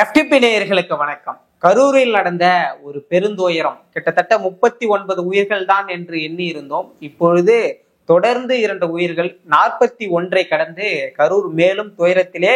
FTP நேயர்களுக்கு வணக்கம். கரூரில் நடந்த ஒரு பெருந்துயரம், கிட்டத்தட்ட 39 உயிர்கள் தான் என்று எண்ணி இருந்தோம். இப்பொழுது தொடர்ந்து 2 உயிர்கள் 41 கடந்து கரூர் மேலும் துயரத்திலே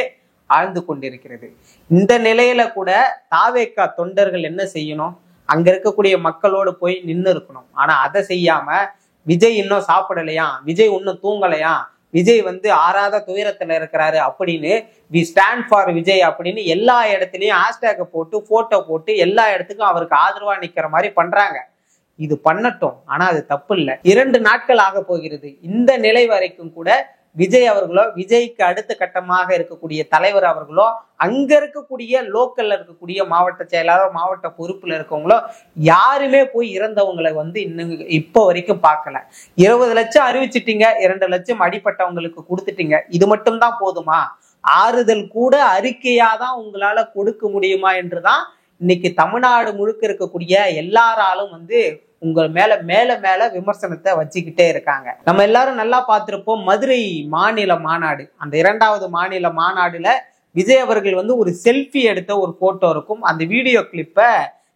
ஆழ்ந்து கொண்டிருக்கிறது. இந்த நிலையில கூட தாவேகா தொண்டர்கள் என்ன செய்யணும்? அங்க இருக்கக்கூடிய மக்களோடு போய் நின்று இருக்கணும். ஆனா அதை செய்யாம விஜய் இன்னும் சாப்பிடலையா, விஜய் இன்னும் தூங்கலையா, விஜய் ஆறாத துயரத்துல இருக்கிறாரு அப்படின்னு வி ஸ்டாண்ட் ஃபார் விஜய் அப்படின்னு எல்லா இடத்துலயும் ஹேஷ்டேக் போட்டு போட்டோ போட்டு எல்லா இடத்துக்கும் அவருக்கு ஆதரவா நிக்கிற மாதிரி பண்றாங்க. இது பண்ணட்டும், ஆனா அது தப்பு இல்லை. 2 நாட்கள் ஆக போகிறது. இந்த நிலை வரைக்கும் கூட விஜய் அவர்களோ, விஜய்க்கு அடுத்த கட்டமாக இருக்கக்கூடிய தலைவர் அவர்களோ, அங்க இருக்கக்கூடிய லோக்கல்ல இருக்கக்கூடிய மாவட்ட செயலாளர், மாவட்ட பொறுப்புல இருக்கவங்களோ யாருமே போய் இறந்தவங்களை இன்னும் இப்போ வரைக்கும் பார்க்கல. 20 லட்சம் அறிவிச்சிட்டீங்க, 2 லட்சம் அடிப்பட்டவங்களுக்கு கொடுத்துட்டீங்க. இது மட்டும் தான் போதுமா? ஆறுதல் கூட அறிக்கையாதான் உங்களால கொடுக்க முடியுமா என்றுதான் இன்னைக்கு தமிழ்நாடு முழுக்க இருக்கக்கூடிய எல்லாராலும் உங்கள் மேல மேல மேல விமர்சனத்தை வச்சுக்கிட்டே இருக்காங்க. நம்ம எல்லாரும் நல்லா பார்த்திருப்போம். மதுரை மாநில மாநாடு, அந்த 2வது மாநில மாநாடுல விஜய் அவர்கள் ஒரு செல்ஃபி எடுத்த ஒரு போட்டோ இருக்கும். அந்த வீடியோ கிளிப்ப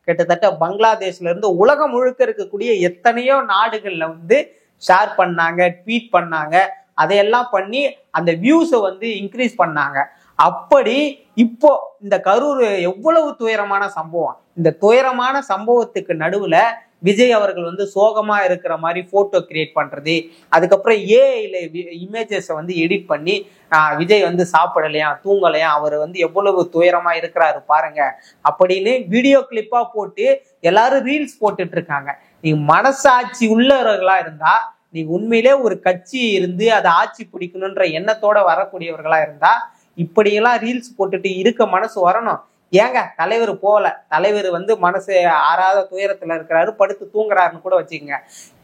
கிட்டத்தட்ட பங்களாதேஷ்ல இருந்து உலகம் முழுக்க இருக்கக்கூடிய எத்தனையோ நாடுகள்ல ஷேர் பண்ணாங்க, ட்வீட் பண்ணாங்க. அதையெல்லாம் பண்ணி அந்த வியூஸை இன்க்ரீஸ் பண்ணாங்க. அப்படி இப்போ இந்த கரூர் எவ்வளவு துயரமான சம்பவம். இந்த துயரமான சம்பவத்துக்கு நடுவுல விஜய் அவர்கள் சோகமா இருக்கிற மாதிரி போட்டோ கிரியேட் பண்றது, அதுக்கப்புறம் ஏஐல இமேஜஸ் எடிட் பண்ணி விஜய் சாப்பிடலையா, தூங்கலையா, அவர் எவ்வளவு துயரமா இருக்கிறாரு பாருங்க அப்படின்னு வீடியோ கிளிப்பா போட்டு எல்லாரும் ரீல்ஸ் போட்டுட்டு இருக்காங்க. நீங்க மனசாட்சி உள்ளவர்களா இருந்தா, நீங்க உண்மையிலே ஒரு கட்சி இருந்து அதை ஆட்சி பிடிக்கணும்ன்ற எண்ணத்தோட வரக்கூடியவர்களா இருந்தா இப்படியெல்லாம் ரீல்ஸ் போட்டுட்டு இருக்க மனசு வரணும். ஏங்க தலைவர் போகல, தலைவர் மனசு ஆறாத துயரத்துல இருக்கிறாரு, படுத்து தூங்குறாருன்னு கூட வச்சுக்கோங்க.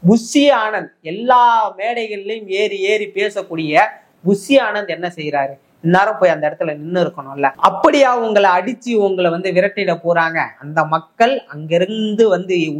புஷி ஆனந்த் எல்லா மேடைகள்லயும் ஏறி ஏறி பேசக்கூடிய புஷி ஆனந்த் என்ன செய்யறாரு? இந்நேரம் போய் அந்த இடத்துல நின்று இருக்கணும்ல. அப்படியா உங்களை அடிச்சு உங்களை விரட்டிட போறாங்க? அந்த மக்கள் அங்கிருந்து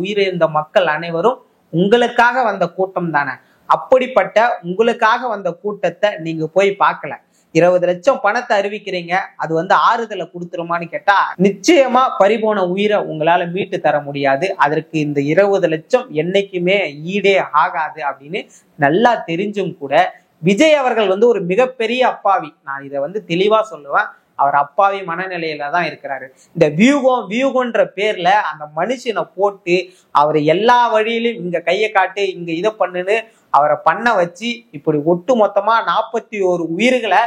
உயிரிழந்த மக்கள் அனைவரும் உங்களுக்காக வந்த கூட்டம் தானே. அப்படிப்பட்ட உங்களுக்காக வந்த கூட்டத்தை நீங்க போய் பார்க்கல. 20 லட்சம் பணத்தை அறிவிக்கிறீங்க, அது ஆறுதலை கொடுத்துருமான்னு கேட்டா நிச்சயமா பறிபோன உயிரை உங்களால மீட்டு தர முடியாது. அதற்கு இந்த 20 லட்சம் என்னைக்குமே ஈடே ஆகாது அப்படின்னு நல்லா தெரிஞ்சும் கூட விஜய் அவர்கள் ஒரு மிகப்பெரிய அப்பாவி. நான் இதை தெளிவா சொல்லுவேன். அவர் அப்பாவி மனநிலையில தான் இருக்கிறாரு. இந்த வியூகம்ன்ற பேர்ல அந்த மனுஷனை போட்டு அவரை எல்லா வழியிலும் இங்க கையை காட்டு, இங்க இதை பண்ணுன்னு அவரை பண்ண வச்சு இப்படி ஒட்டு மொத்தமா 41 உயிர்களை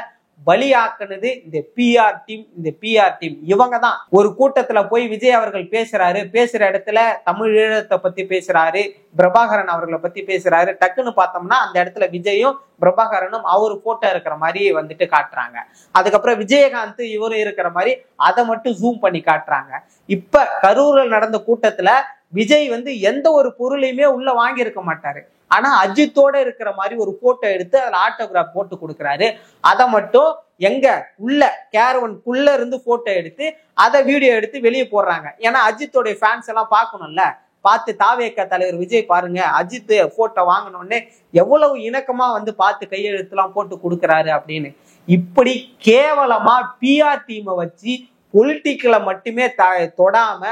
பலியாக்குனது இந்த பிஆர் டீம். இவங்க தான். ஒரு கூட்டத்துல போய் விஜய் அவர்கள் பேசுற இடத்துல தமிழ் ஈழத்தை பத்தி பேசுறாரு, பிரபாகரன் அவர்களை பத்தி பேசுறாரு. டக்குன்னு பார்த்தோம்னா அந்த இடத்துல விஜயும் பிரபாகரனும் அவரு போட்டோ இருக்கிற மாதிரி காட்டுறாங்க. அதுக்கப்புறம் விஜயகாந்த் இவரும் இருக்கிற மாதிரி அதை மட்டும் ஜூம் பண்ணி காட்டுறாங்க. இப்ப கரூரில் நடந்த கூட்டத்துல விஜய் எந்த ஒரு பொருளையுமே உள்ள வாங்கி இருக்க மாட்டாரு. ஆனா அஜித்தோட இருக்கிற மாதிரி ஒரு போட்டோ எடுத்து அதுல ஆட்டோகிராஃப் போட்டு கொடுக்குறாரு. அதை மட்டும் எங்க உள்ள கேரவனுக்குள்ள இருந்து போட்டோ எடுத்து அதை வீடியோ எடுத்து வெளியே போடுறாங்க. ஏன்னா அஜித்தோடைய ஃபேன்ஸ் எல்லாம் பார்க்கணும்ல. பார்த்து தாவேகா தலைவர் விஜய் பாருங்க, அஜித் போட்டோ வாங்கணும்னு எவ்வளவு இணக்கமா பார்த்து கையெழுத்துலாம் போட்டு கொடுக்குறாரு அப்படின்னு. இப்படி கேவலமா பிஆர் டீமை வச்சு பொலிட்டிக்கலை மட்டுமே தொடாம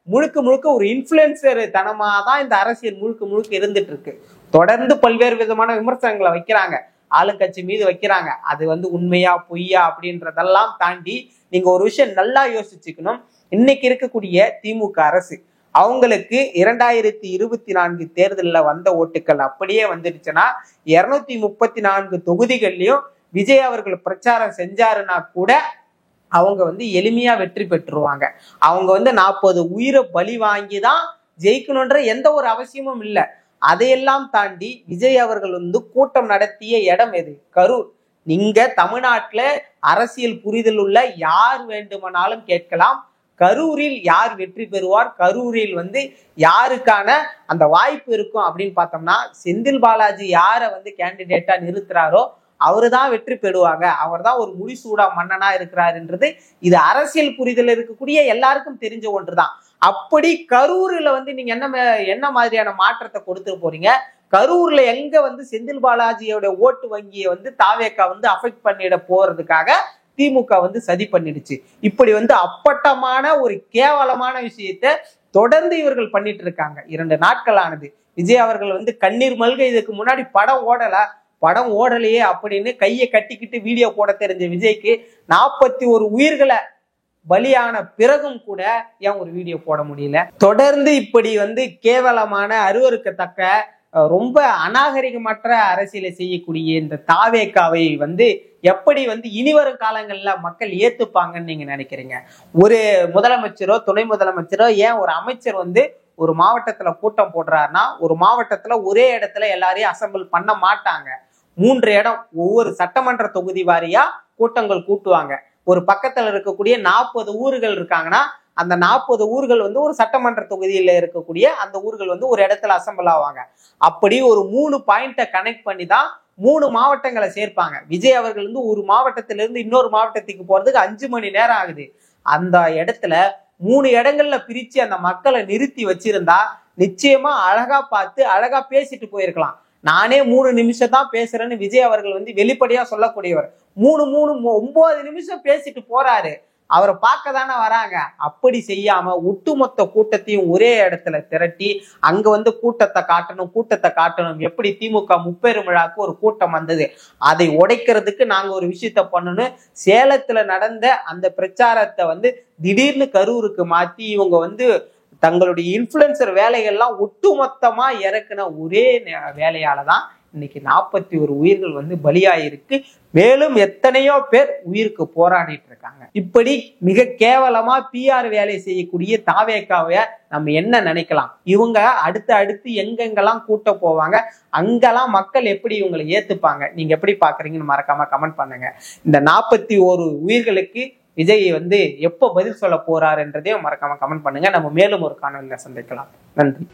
முழுக்க முழுக்க ஒரு இன்ஃபுளுசர் தனமா தான் இந்த அரசியல் முழுக்க முழுக்க இருந்துட்டு இருக்கு. தொடர்ந்து பல்வேறு விதமான விமர்சனங்களை வைக்கிறாங்க, ஆளுங்கட்சி மீது வைக்கிறாங்க. அது உண்மையா பொய்யா அப்படின்றதெல்லாம் தாண்டி நீங்க ஒரு விஷயம் நல்லா யோசிச்சுக்கணும். இன்னைக்கு இருக்கக்கூடிய திமுக அரசு அவங்களுக்கு 2024 தேர்தலில் வந்த ஓட்டுக்கள் அப்படியே வந்துடுச்சுன்னா 234 தொகுதிகள்லயும் விஜய் அவர்கள் பிரச்சாரம் செஞ்சாருன்னா கூட அவங்க எளிமையா வெற்றி பெற்றுருவாங்க. அவங்க 40 உயிரை பலி வாங்கிதான் ஜெயிக்கணும்ன்ற எந்த ஒரு அவசியமும் இல்லை. அதையெல்லாம் தாண்டி விஜய் அவர்கள் கூட்டம் நடத்திய இடம் எது? கரூர். நீங்க தமிழ்நாட்டுல அரசியல் புரிதல் உள்ள யார் வேண்டுமானாலும் கேட்கலாம். கரூரில் யார் வெற்றி பெறுவார், கரூரில் யாருக்கான அந்த வாய்ப்பு இருக்கும் அப்படின்னு பார்த்தோம்னா செந்தில் பாலாஜி யாரை கேண்டிடேட்டா நிறுத்துறாரோ அவருதான் வெற்றி பெறுவாங்க. அவர் தான் ஒரு முடிசூடா மன்னனா இருக்கிறாருன்றது இது அரசியல் புரிதல் இருக்கக்கூடிய எல்லாருக்கும் தெரிஞ்ச ஒன்றுதான். அப்படி கரூர்ல நீங்க என்ன மாதிரியான மாற்றத்தை கொடுத்துட்டு போறீங்க? கரூர்ல எங்க செந்தில் பாலாஜியோட ஓட்டு வங்கியை தாவேக்கா அஃபெக்ட் பண்ணிட போறதுக்காக திமுக வந்து சதி பண்ணிடுச்சு. இப்படி வந்து அப்பட்டமான ஒரு கேவலமான விஷயத்த தொடர்ந்து இவர்கள் பண்ணிட்டு இருக்காங்க. 2 நாட்கள் ஆனது. விஜய் அவர்கள் வந்து கண்ணீர் மல்க இதுக்கு முன்னாடி படம் ஓடலையே அப்படின்னு கையை கட்டிக்கிட்டு வீடியோ போட தெரிஞ்ச விஜய்க்கு 41 உயிர்களை பலியான பிறகும் கூட ஏன் ஒரு வீடியோ போட முடியல? தொடர்ந்து இப்படி வந்து கேவலமான அருவருக்கத்தக்க ரொம்ப அநாகரிகமற்ற அரசியலை செய்யக்கூடிய இந்த தாவேக்காவை வந்து எப்படி வந்து இனிவரும் காலங்கள்ல மக்கள் ஏத்துப்பாங்கன்னு நீங்க நினைக்கிறீங்க? ஒரு முதலமைச்சரோ துணை முதலமைச்சரோ ஏன் ஒரு அமைச்சர் வந்து ஒரு மாவட்டத்துல கூட்டம் போடுறாருன்னா ஒரு மாவட்டத்துல ஒரே இடத்துல எல்லாரையும் அசம்பிள் பண்ண மாட்டாங்க. 3 இடம் ஒவ்வொரு சட்டமன்ற தொகுதி வாரியா கூட்டங்கள் கூட்டுவாங்க. ஒரு பக்கத்துல இருக்கக்கூடிய 40 ஊர்கள் இருக்காங்கன்னா அந்த 40 ஊர்கள் வந்து ஒரு சட்டமன்ற தொகுதியில இருக்கக்கூடிய அந்த ஊர்கள் வந்து ஒரு இடத்துல அசம்பிள் ஆவாங்க. அப்படி ஒரு 3 பாயிண்ட கனெக்ட் பண்ணி தான் 3 மாவட்டங்களை சேர்ப்பாங்க. விஜய் அவர்கள் வந்து ஒரு மாவட்டத்திலிருந்து இன்னொரு மாவட்டத்துக்கு போறதுக்கு 5 மணி நேரம் ஆகுது. அந்த இடத்துல 3 இடங்கள்ல பிரிச்சு அந்த மக்களை நிறுத்தி வச்சிருந்தா நிச்சயமா அழகா பார்த்து அழகா பேசிட்டு போயிருக்கலாம். நானே 3 நிமிஷம் தான் பேசுறேன்னு விஜய் அவர்கள் வந்து வெளிப்படையா சொல்லக்கூடியவர். 9 நிமிஷம் பேசிட்டு போறாரு. அவரை பார்க்க தானே வராங்க. அப்படி செய்யாம ஒட்டுமொத்த கூட்டத்தையும் ஒரே இடத்துல திரட்டி அங்க வந்து கூட்டத்தை காட்டணும். எப்படி திமுக முப்பெரும் விழாக்கு ஒரு கூட்டம் வந்தது, அதை உடைக்கிறதுக்கு நாங்க ஒரு விஷயத்த பண்ணணும். சேலத்துல நடந்த அந்த பிரச்சாரத்தை வந்து திடீர்னு கரூருக்கு மாத்தி இவங்க வந்து தங்களுடைய இன்ஃபுளுசர் வேலைகள்லாம் ஒட்டுமொத்தமா இறக்குன ஒரே வேலையாலதான் இன்னைக்கு 41 உயிர்கள் வந்து பலியாயிருக்கு. மேலும் எத்தனையோ பேர் உயிருக்கு போராடிட்டு இருக்காங்க. இப்படி மிக கேவலமா PR வேலை செய்யக்கூடிய தாவேக்காவை நம்ம என்ன நினைக்கலாம்? இவங்க அடுத்து எங்கெங்கெல்லாம் கூட்ட போவாங்க, அங்கெல்லாம் மக்கள் எப்படி இவங்களை ஏத்துப்பாங்க? நீங்க எப்படி பாக்குறீங்கன்னு மறக்காம கமெண்ட் பண்ணுங்க. இந்த 41 உயிர்களுக்கு விஜய் வந்து எப்போ பதில் சொல்ல போறாருன்றதையும் மறக்காம கமெண்ட் பண்ணுங்க. நம்ம மேலும் ஒரு காணொலியில சந்திக்கலாம். நன்றி.